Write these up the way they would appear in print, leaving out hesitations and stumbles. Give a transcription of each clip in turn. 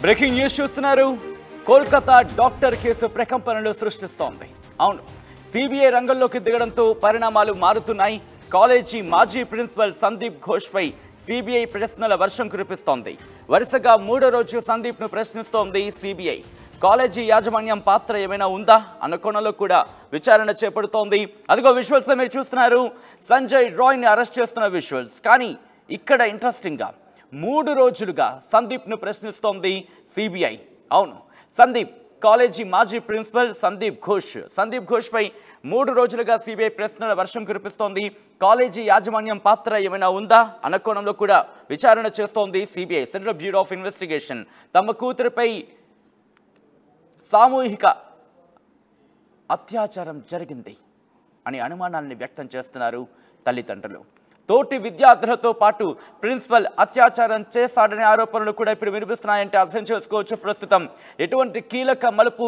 Breaking news చూస్తున్నారు. Kolkata doctor case ప్రకంపనలు సృష్టిస్తోంది. అవును, సిబిఐ రంగంలోకి దిగడంతో పరిణామాలు మారుతున్నాయి. కాలేజీ మాజీ ప్రిన్సిపల్ సందీప్ ఘోష్పై సిబిఐ ప్రశ్నల వర్షం కురిపిస్తోంది. వరుసగా మూడో రోజు సందీప్ను ప్రశ్నిస్తోంది సిబిఐ. కాలేజీ యాజమాన్యం పాత్ర ఏమైనా ఉందా అన్న కోణంలో కూడా విచారణ చేపడుతోంది. అదిగో విజువల్స్ మీరు చూస్తున్నారు, సంజయ్ రాయ్ని అరెస్ట్ చేస్తున్న విజువల్స్. కానీ ఇక్కడ ఇంట్రెస్టింగ్గా 3 రోజులుగా సందీప్ను ప్రశ్నిస్తోంది సిబిఐ. అవును, సందీప్ కాలేజీ మాజీ ప్రిన్సిపల్ సందీప్ ఘోష్పై 3 రోజులుగా సిబిఐ ప్రశ్నల వర్షం కురిపిస్తోంది. కాలేజీ యాజమాన్యం పాత్ర ఏమైనా ఉందా అన్న కోణంలో కూడా విచారణ చేస్తోంది CBI. Central bureau of investigation తమ కూతురుపై సామూహిక అత్యాచారం జరిగింది అని అనుమానాన్ని వ్యక్తం చేస్తున్నారు తల్లిదండ్రులు. తోటి విద్యార్థులతో పాటు ప్రిన్సిపల్ అత్యాచారం చేశాడనే ఆరోపణలు కూడా ఇప్పుడు వినిపిస్తున్నాయంటే అర్థం చేసుకోవచ్చు ప్రస్తుతం ఎటువంటి కీలక మలుపు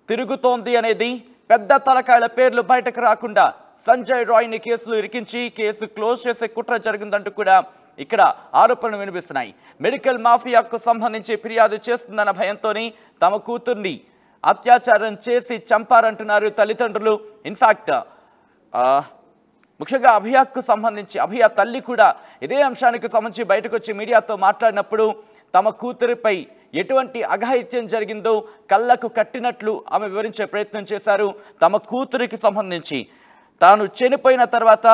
తిరుగుతోంది అనేది. పెద్ద తలకాయల పేర్లు బయటకు రాకుండా సంజయ్ రాయ్ని కేసులు ఇరికించి కేసు క్లోజ్ చేసే కుట్ర జరిగిందంటూ కూడా ఇక్కడ ఆరోపణలు వినిపిస్తున్నాయి. మెడికల్ మాఫియాకు సంబంధించి ఫిర్యాదు చేస్తుందన్న భయంతోనే తమ కూతుర్ని అత్యాచారం చేసి చంపారంటున్నారు తల్లిదండ్రులు. ఇన్ఫ్యాక్ట్ ముఖ్యంగా అభియాకు సంబంధించి అభియా తల్లి కూడా ఇదే అంశానికి సంబంధించి బయటకు వచ్చి మీడియాతో మాట్లాడినప్పుడు తమ కూతురిపై ఎటువంటి అఘాయిత్యం జరిగిందో కళ్ళకు కట్టినట్లు ఆమె వివరించే ప్రయత్నం చేశారు. తమ కూతురికి సంబంధించి తాను చనిపోయిన తర్వాత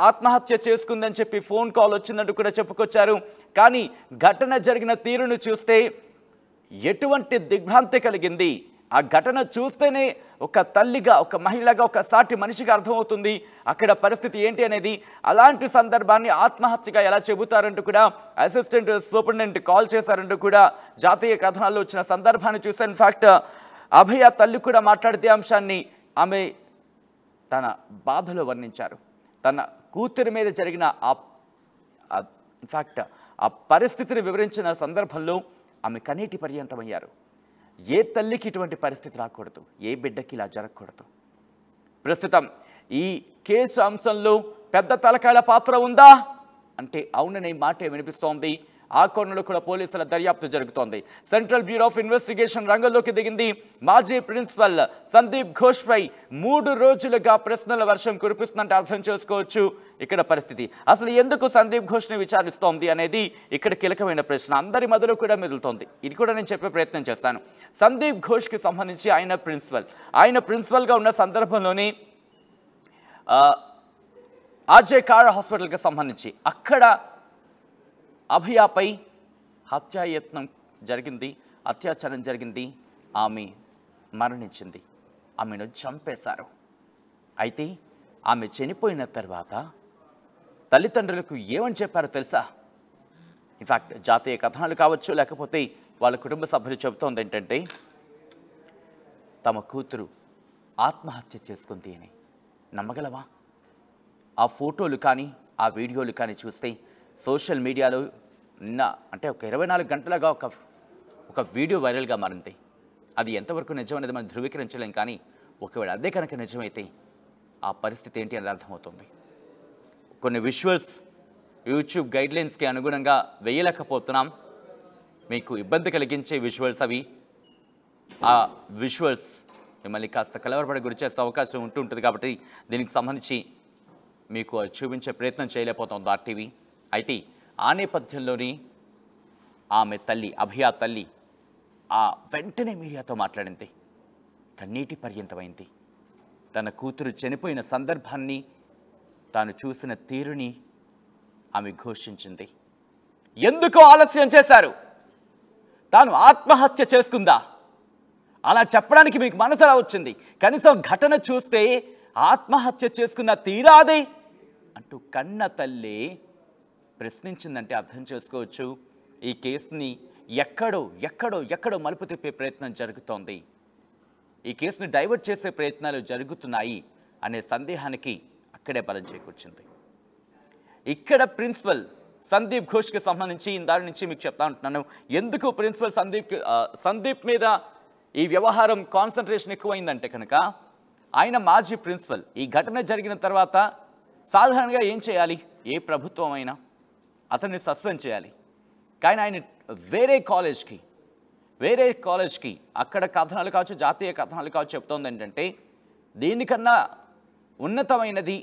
ఆత్మహత్య చేసుకుందని చెప్పి ఫోన్ కాల్ వచ్చిందంటూ కూడా చెప్పుకొచ్చారు. కానీ ఘటన జరిగిన తీరును చూస్తే ఎటువంటి దిగ్భ్రాంతి కలిగింది. ఆ ఘటన చూస్తేనే ఒక తల్లిగా, ఒక మహిళగా, ఒక సాటి మనిషిగా అర్థమవుతుంది అక్కడ పరిస్థితి ఏంటి అనేది. అలాంటి సందర్భాన్ని ఆత్మహత్యగా ఎలా చెబుతారంటూ కూడా అసిస్టెంట్ సూపరింటెండెంట్ కాల్ చేశారంటూ కూడా జాతీయ కథనాల్లో వచ్చిన సందర్భాన్ని చూశాను. ఇన్ఫ్యాక్ట్ అభయ తల్లి కూడా మాట్లాడితే అంశాన్ని ఆమె తన బాధలో వర్ణించారు. తన కూతురి మీద జరిగిన ఇన్ఫ్యాక్ట్ ఆ పరిస్థితిని వివరించిన సందర్భంలో ఆమె కన్నీటి పర్యంతమయ్యారు. ఏ తల్లికి ఇటువంటి పరిస్థితి రాకూడదు, ఏ బిడ్డకి ఇలా జరగకూడదు. ప్రస్తుతం ఈ కేసు అంశంలో పెద్ద తలకాయల పాత్ర ఉందా అంటే అవుననే మాటే వినిపిస్తోంది. ఆ కోణంలో కూడా పోలీసుల దర్యాప్తు జరుగుతోంది. సెంట్రల్ బ్యూరో ఆఫ్ ఇన్వెస్టిగేషన్ రంగంలోకి దిగింది. మాజీ ప్రిన్సిపల్ సందీప్ ఘోష్పై 3 రోజులుగా ప్రశ్నల వర్షం కురిపిస్తుందంటే అర్థం చేసుకోవచ్చు ఇక్కడ పరిస్థితి. అసలు ఎందుకు సందీప్ ఘోష్ని విచారిస్తోంది అనేది ఇక్కడ కీలకమైన ప్రశ్న అందరి మధ్యలో కూడా మెదులుతోంది. ఇది కూడా నేను చెప్పే ప్రయత్నం చేస్తాను. సందీప్ ఘోష్కి సంబంధించి ఆయన ప్రిన్సిపల్గా ఉన్న సందర్భంలోనే ఆర్జే కార్ హాస్పిటల్కి సంబంధించి అక్కడ అభయాపై హత్యాయత్నం జరిగింది, అత్యాచారం జరిగింది. ఆమె మరణించింది, ఆమెను చంపేశారు. అయితే ఆమె చనిపోయిన తర్వాత తల్లిదండ్రులకు ఏమని చెప్పారో తెలుసా? ఇన్ఫ్యాక్ట్ జాతీయ కథనాలు కావచ్చు, లేకపోతే వాళ్ళ కుటుంబ సభ్యులు చెబుతోంది ఏంటంటే తమ కూతురు ఆత్మహత్య చేసుకుంది అని. నమ్మగలవా? ఆ ఫోటోలు కానీ ఆ వీడియోలు కానీ చూస్తే సోషల్ మీడియాలో నిన్న అంటే ఒక 24 గంటలుగా ఒక వీడియో వైరల్గా మారింది. అది ఎంతవరకు నిజం అనేది మనం ధృవీకరించలేం. కానీ ఒకవేళ అదే కనుక నిజమైతే ఆ పరిస్థితి ఏంటి అనేది అర్థమవుతుంది. కొన్ని విజువల్స్ యూట్యూబ్ గైడ్లైన్స్కి అనుగుణంగా వేయలేకపోతున్నాం. మీకు ఇబ్బంది కలిగించే విజువల్స్ అవి. ఆ విజువల్స్ మిమ్మల్ని కాస్త కలవరపడి గురి చేసే అవకాశం ఉంటుంది. కాబట్టి దీనికి సంబంధించి మీకు చూపించే ప్రయత్నం చేయలేకపోతుంది ఆర్టీవీ. అయితే ఆ నేపథ్యంలోని ఆమె తల్లి, అభయ తల్లి వెంటనే మీడియాతో మాట్లాడింది. కన్నీటి పర్యంతమైంది. తన కూతురు చనిపోయిన సందర్భాన్ని, తాను చూసిన తీరుని ఆమె ఘోషించింది. ఎందుకు ఆలస్యం చేశారు? తాను ఆత్మహత్య చేసుకుందా? అలా చెప్పడానికి మీకు మనసు ఎలా వచ్చింది? కనీసం ఘటన చూస్తే ఆత్మహత్య చేసుకున్న తీరాదే అంటూ కన్న తల్లి ప్రశ్నించిందంటే అర్థం చేసుకోవచ్చు ఈ కేసుని ఎక్కడో మలుపు తిప్పే ప్రయత్నం జరుగుతోంది. ఈ కేసుని డైవర్ట్ చేసే ప్రయత్నాలు జరుగుతున్నాయి అనే సందేహానికి అక్కడే బలం చేకూర్చింది. ఇక్కడ ప్రిన్సిపల్ సందీప్ ఘోష్కి సంబంధించి దాని నుంచి మీకు చెప్తా ఉంటున్నాను. ఎందుకు ప్రిన్సిపల్ సందీప్ మీద ఈ వ్యవహారం కాన్సన్ట్రేషన్ ఎక్కువైందంటే కనుక ఆయన మాజీ ప్రిన్సిపల్. ఈ ఘటన జరిగిన తర్వాత సాధారణంగా ఏం చేయాలి? ఏ ప్రభుత్వం అయినా అతన్ని సస్పెండ్ చేయాలి. కానీ ఆయన వేరే కాలేజ్కి అక్కడ కథనాలు కావచ్చు, జాతీయ కథనాలు కావచ్చు చెప్తోంది ఏంటంటే దీనికన్నా ఉన్నతమైనది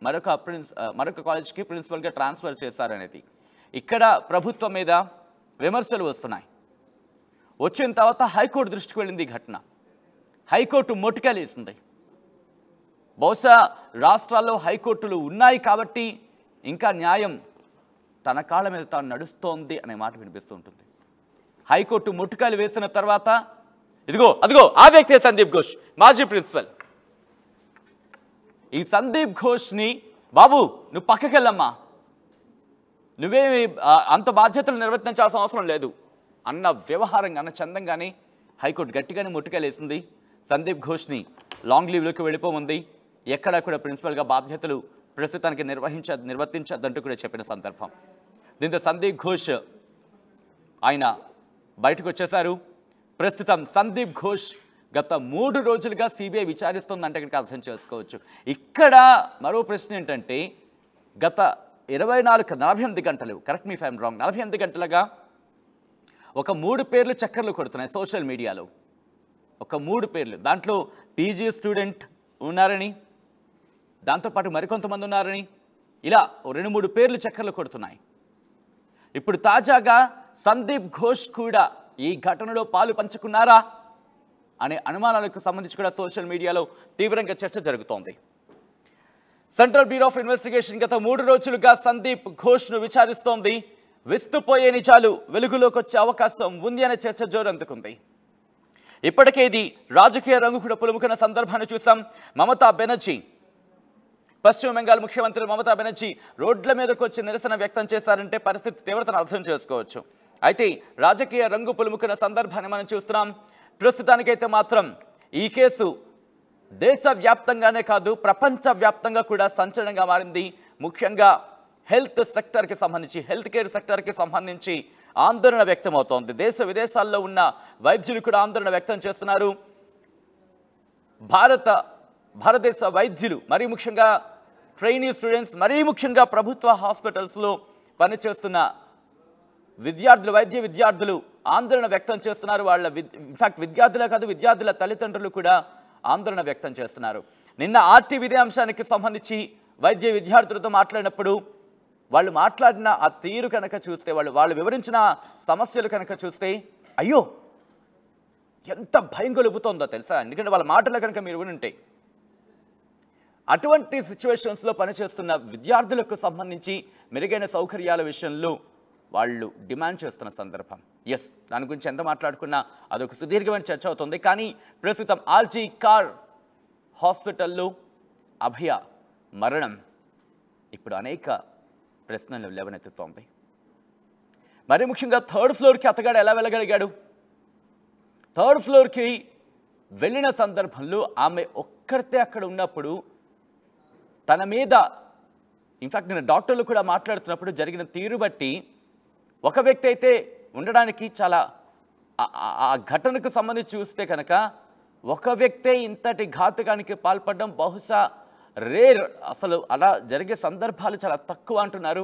మరొక కాలేజ్కి ప్రిన్సిపల్గా ట్రాన్స్ఫర్ చేశారనేది. ఇక్కడ ప్రభుత్వం మీద విమర్శలు వస్తున్నాయి. వచ్చిన తర్వాత హైకోర్టు దృష్టికి వెళ్ళింది ఈ ఘటన. హైకోర్టు మొటికలేసింది. బహుశా రాష్ట్రాల్లో హైకోర్టులు ఉన్నాయి కాబట్టి ఇంకా న్యాయం తన కాళ్ళ మీద తాను నడుస్తోంది అనే మాట వినిపిస్తూ ఉంటుంది. హైకోర్టు మొటికాయలు వేసిన తర్వాత అదిగో ఆ వ్యక్తే సందీప్ ఘోష్, మాజీ ప్రిన్సిపల్. ఈ సందీప్ ఘోష్ని బాబు నువ్వు పక్కకెళ్ళమ్మా, నువ్వేమి అంత బాధ్యతలు నిర్వర్తించాల్సిన అవసరం లేదు అన్న వ్యవహారంగా అన్న చందంగానే హైకోర్టు గట్టిగానే ముట్టుకెళ్ళేసింది. సందీప్ ఘోష్ని లాంగ్ లీవ్లోకి వెళ్ళిపోమంది. ఎక్కడా కూడా ప్రిన్సిపల్గా బాధ్యతలు ప్రస్తుతానికి నిర్వర్తించద్దంటూ కూడా చెప్పిన సందర్భం. దీంతో సందీప్ ఘోష్ ఆయన బయటకు వచ్చేశారు. ప్రస్తుతం సందీప్ ఘోష్ గత 3 రోజులుగా సిబిఐ విచారిస్తుందంటే ఇక్కడికి అర్థం చేసుకోవచ్చు. ఇక్కడ మరో ప్రశ్న ఏంటంటే గత 48 గంటలు, కరెక్ట్ మీ ఫైమ్ రాంగ్, 48 గంటలుగా ఒక 3 పేర్లు చక్కర్లు కొడుతున్నాయి సోషల్ మీడియాలో. ఒక 3 పేర్లు, దాంట్లో పీజీ స్టూడెంట్ ఉన్నారని, దాంతోపాటు మరికొంతమంది ఉన్నారని, ఇలా 2-3 పేర్లు చక్కర్లు కొడుతున్నాయి. ఇప్పుడు తాజాగా సందీప్ ఘోష్ కూడా ఈ ఘటనలో పాలు పంచుకున్నారా అనే అనుమానాలకు సంబంధించి కూడా సోషల్ మీడియాలో తీవ్రంగా చర్చ జరుగుతోంది. సెంట్రల్ బ్యూరో ఆఫ్ ఇన్వెస్టిగేషన్ గత 3 రోజులుగా సందీప్ ఘోష్ను విచారిస్తోంది. విస్తుపోయే నిజాలు వెలుగులోకి వచ్చే అవకాశం ఉంది అనే చర్చ జోరందుకుంది. ఇప్పటికే ఇది రాజకీయ రంగు కూడా పులుముకున్న సందర్భాన్ని చూసాం. మమతా బెనర్జీ, పశ్చిమ బెంగాల్ ముఖ్యమంత్రి మమతా బెనర్జీ రోడ్ల మీదకు వచ్చి నిరసన వ్యక్తం చేశారంటే పరిస్థితి తీవ్రతను అర్థం చేసుకోవచ్చు. అయితే రాజకీయ రంగు పులుముకున్న సందర్భాన్ని మనం చూస్తున్నాం. ప్రస్తుతానికైతే మాత్రం ఈ కేసు దేశవ్యాప్తంగానే కాదు ప్రపంచవ్యాప్తంగా కూడా సంచలనంగా మారింది. ముఖ్యంగా హెల్త్ కేర్ సెక్టర్కి సంబంధించి ఆందోళన వ్యక్తమవుతోంది. దేశ విదేశాల్లో ఉన్న వైద్యులు కూడా ఆందోళన వ్యక్తం చేస్తున్నారు. భారతదేశ వైద్యులు, మరీ ముఖ్యంగా ట్రైనీ స్టూడెంట్స్, మరీ ముఖ్యంగా ప్రభుత్వ హాస్పిటల్స్లో పనిచేస్తున్న వైద్య విద్యార్థులు ఆందోళన వ్యక్తం చేస్తున్నారు. ఇన్ఫాక్ట్ విద్యార్థులే కాదు, విద్యార్థుల తల్లిదండ్రులు కూడా ఆందోళన వ్యక్తం చేస్తున్నారు. నిన్న ఆర్టీవీ అంశానికి సంబంధించి వైద్య విద్యార్థులతో మాట్లాడినప్పుడు వాళ్ళు మాట్లాడిన ఆ తీరు కనుక చూస్తే, వాళ్ళు వివరించిన సమస్యలు కనుక చూస్తే అయ్యో ఎంత భయం గొలుపుతోందో తెలుసా. ఎందుకంటే వాళ్ళ మాటలు కనుక మీరు వినుంటే, అటువంటి సిచ్యువేషన్స్లో పనిచేస్తున్న విద్యార్థులకు సంబంధించి మెరుగైన సౌకర్యాల విషయంలో వాళ్ళు డిమాండ్ చేస్తున్న సందర్భం. దాని గురించి ఎంత మాట్లాడుకున్నా అదొక సుదీర్ఘమైన చర్చ అవుతుంది. కానీ ప్రస్తుతం ఆర్జీ కార్ హాస్పిటల్లో అభయ మరణం ఇప్పుడు అనేక ప్రశ్నలు లేవనెత్తుతోంది. మరి ముఖ్యంగా 3rd ఫ్లోర్కి అతగాడు ఎలా వెళ్ళగలిగాడు? 3rd ఫ్లోర్కి వెళ్ళిన సందర్భంలో ఆమె ఒక్కరితే అక్కడ ఉన్నప్పుడు తన మీద, ఇన్ఫాక్ట్ నేను డాక్టర్లు కూడా మాట్లాడుతున్నప్పుడు జరిగిన తీరు బట్టి ఒక వ్యక్తి అయితే ఉండడానికి చాలా, ఆ ఘటనకు సంబంధించి చూస్తే కనుక ఒక వ్యక్తే ఇంతటి ఘాతుకానికి పాల్పడడం బహుశా రేర్. అసలు అలా జరిగే సందర్భాలు చాలా తక్కువ అంటున్నారు.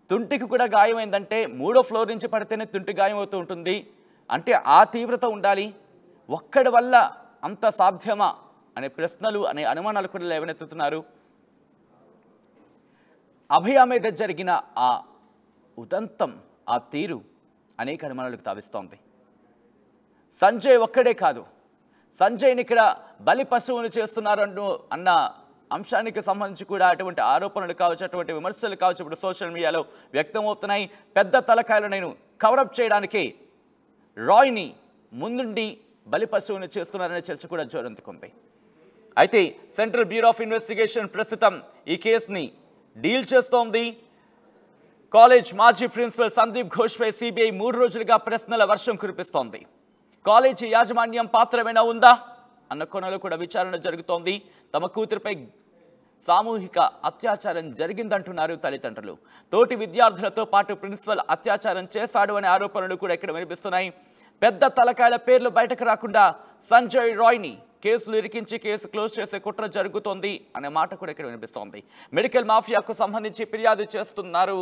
తుంటికి కూడా గాయమైందంటే 3వ ఫ్లోర్ నుంచి పడితేనే తుంటి గాయమవుతూ ఉంటుంది. అంటే ఆ తీవ్రత ఉండాలి. ఒక్కడి వల్ల అంత సాధ్యమా అనే ప్రశ్నలు, అనే అనుమానాలు కూడా లేవనెత్తుతున్నారు. అభయ మీద జరిగిన ఆ ఉదంతం, ఆ తీరు అనేక అనుమానాలకు తావిస్తోంది. సంజయ్ ఒక్కడే కాదు, సంజయ్ని ఇక్కడ బలి పశువును చేస్తున్నారు అన్న అంశానికి సంబంధించి కూడా అటువంటి ఆరోపణలు కావచ్చు, అటువంటి విమర్శలు కావచ్చు ఇప్పుడు సోషల్ మీడియాలో వ్యక్తమవుతున్నాయి. పెద్ద తలకాయలను కవరప్ చేయడానికి రాయ్ని ముందుండి బలి పశువును చేస్తున్నారనే చర్చ కూడా జోరందుకుంది. అయితే సెంట్రల్ బ్యూరో ఆఫ్ ఇన్వెస్టిగేషన్ ప్రస్తుతం ఈ కేసుని డీల్ చేస్తోంది. కాలేజ్ మాజీ ప్రిన్సిపల్ సందీప్ ఘోష్పై సిబిఐ 3 రోజులుగా ప్రశ్నల వర్షం కురిపిస్తోంది. కాలేజీ యాజమాన్యం పాత్రమైనా ఉందా అన్న కోణంలో కూడా విచారణ జరుగుతోంది. తమ కూతురుపై సామూహిక అత్యాచారం జరిగిందంటున్నారు తల్లిదండ్రులు. తోటి విద్యార్థులతో పాటు ప్రిన్సిపల్ అత్యాచారం చేశాడు అనే ఆరోపణలు కూడా ఇక్కడ వినిపిస్తున్నాయి. పెద్ద తలకాయల పేర్లు బయటకు రాకుండా సంజయ్ రాయ్ని కేసులు ఇరికించి కేసు క్లోజ్ చేసే కుట్ర జరుగుతోంది అనే మాట కూడా ఇక్కడ వినిపిస్తోంది. మెడికల్ మాఫియాకు సంబంధించి ఫిర్యాదు చేస్తున్నారు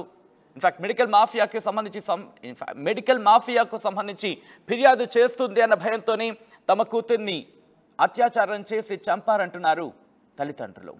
ఇన్ఫాక్ట్ మెడికల్ మాఫియాకు సంబంధించి ఫిర్యాదు చేస్తుంది అన్న భయంతోనే తమ కూతుర్ని అత్యాచారం చేసి చంపారంటున్నారు తల్లిదండ్రులు.